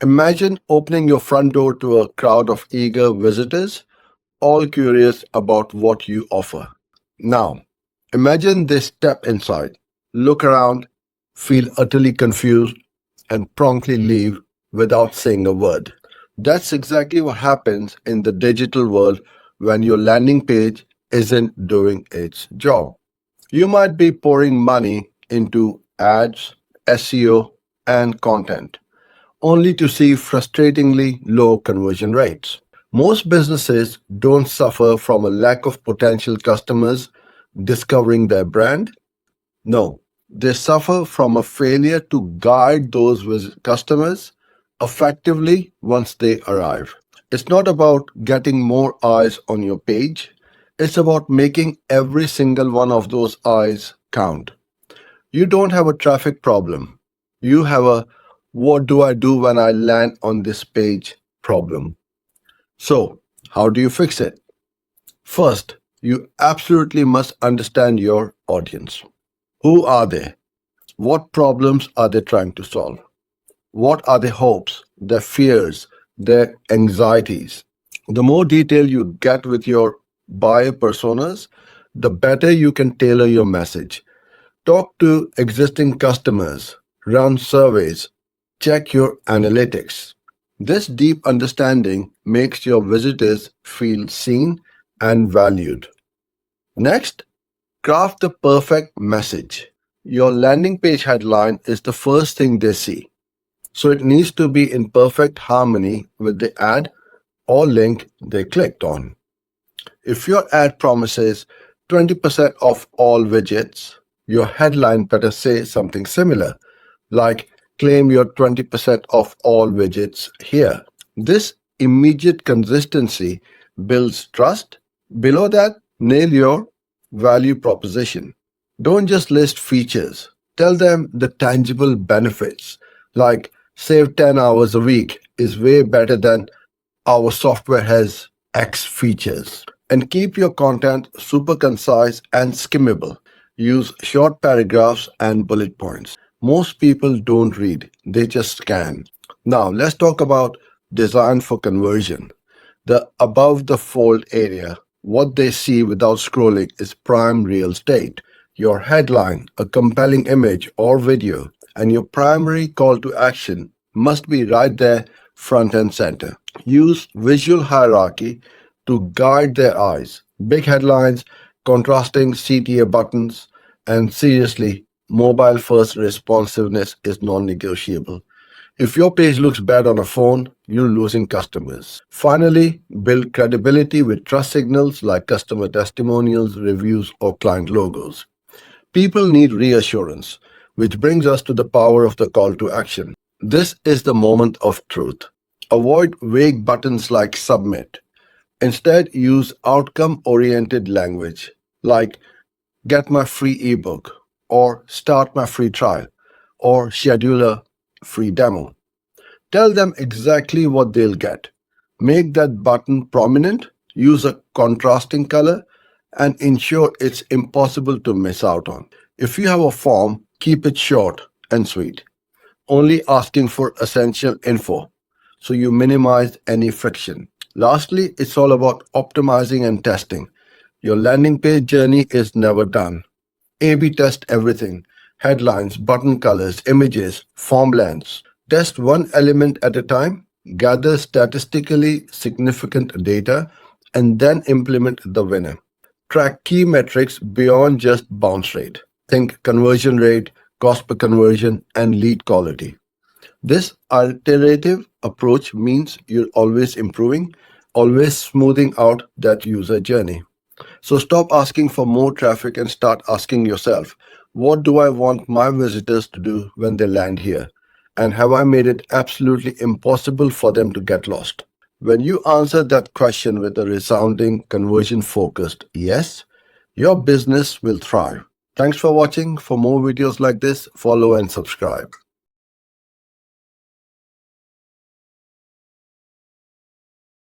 Imagine opening your front door to a crowd of eager visitors, all curious about what you offer. Now, imagine they step inside, look around, feel utterly confused, and promptly leave without saying a word. That's exactly what happens in the digital world when your landing page isn't doing its job. You might be pouring money into ads, SEO, and content, only to see frustratingly low conversion rates. Most businesses don't suffer from a lack of potential customers discovering their brand. No, they suffer from a failure to guide those customers effectively once they arrive. It's not about getting more eyes on your page, it's about making every single one of those eyes count. You don't have a traffic problem. You have a what do I do when I land on this page problem. So, how do you fix it? First, you absolutely must understand your audience. Who are they? What problems are they trying to solve? What are their hopes, their fears, their anxieties? The more detail you get with your buyer personas, the better you can tailor your message. Talk to existing customers, run surveys, check your analytics. This deep understanding makes your visitors feel seen and valued. Next, craft the perfect message. Your landing page headline is the first thing they see, so it needs to be in perfect harmony with the ad or link they clicked on. If your ad promises 20% off all widgets, your headline better say something similar, like claim your 20% off all widgets here. This immediate consistency builds trust. Below that, nail your value proposition. Don't just list features, tell them the tangible benefits, like save 10 hours a week is way better than our software has X features. And keep your content super concise and skimmable. Use short paragraphs and bullet points. Most people don't read, they just scan. Now, let's talk about design for conversion. The above the fold area, what they see without scrolling, is prime real estate. Your headline, a compelling image or video, and your primary call to action must be right there, front and center. Use visual hierarchy to guide their eyes. Big headlines, contrasting CTA buttons, and seriously, mobile first responsiveness is non negotiable. If your page looks bad on a phone, you're losing customers. Finally, build credibility with trust signals like customer testimonials, reviews, or client logos. People need reassurance, which brings us to the power of the call to action. This is the moment of truth. Avoid vague buttons like submit. Instead, use outcome oriented language like get my free ebook, or start my free trial, or schedule a free demo. Tell them exactly what they'll get. Make that button prominent, use a contrasting color, and ensure it's impossible to miss out on. If you have a form, keep it short and sweet, only asking for essential info so you minimize any friction. Lastly, it's all about optimizing and testing. Your landing page journey is never done. A/B test everything: headlines, button colors, images, form lengths. Test one element at a time, gather statistically significant data, and then implement the winner. Track key metrics beyond just bounce rate. Think conversion rate, cost per conversion, and lead quality. This iterative approach means you're always improving, always smoothing out that user journey. So stop asking for more traffic and start asking yourself, what do I want my visitors to do when they land here? And have I made it absolutely impossible for them to get lost? When you answer that question with a resounding conversion focused yes, your business will thrive. Thanks for watching. For more videos like this, follow and subscribe.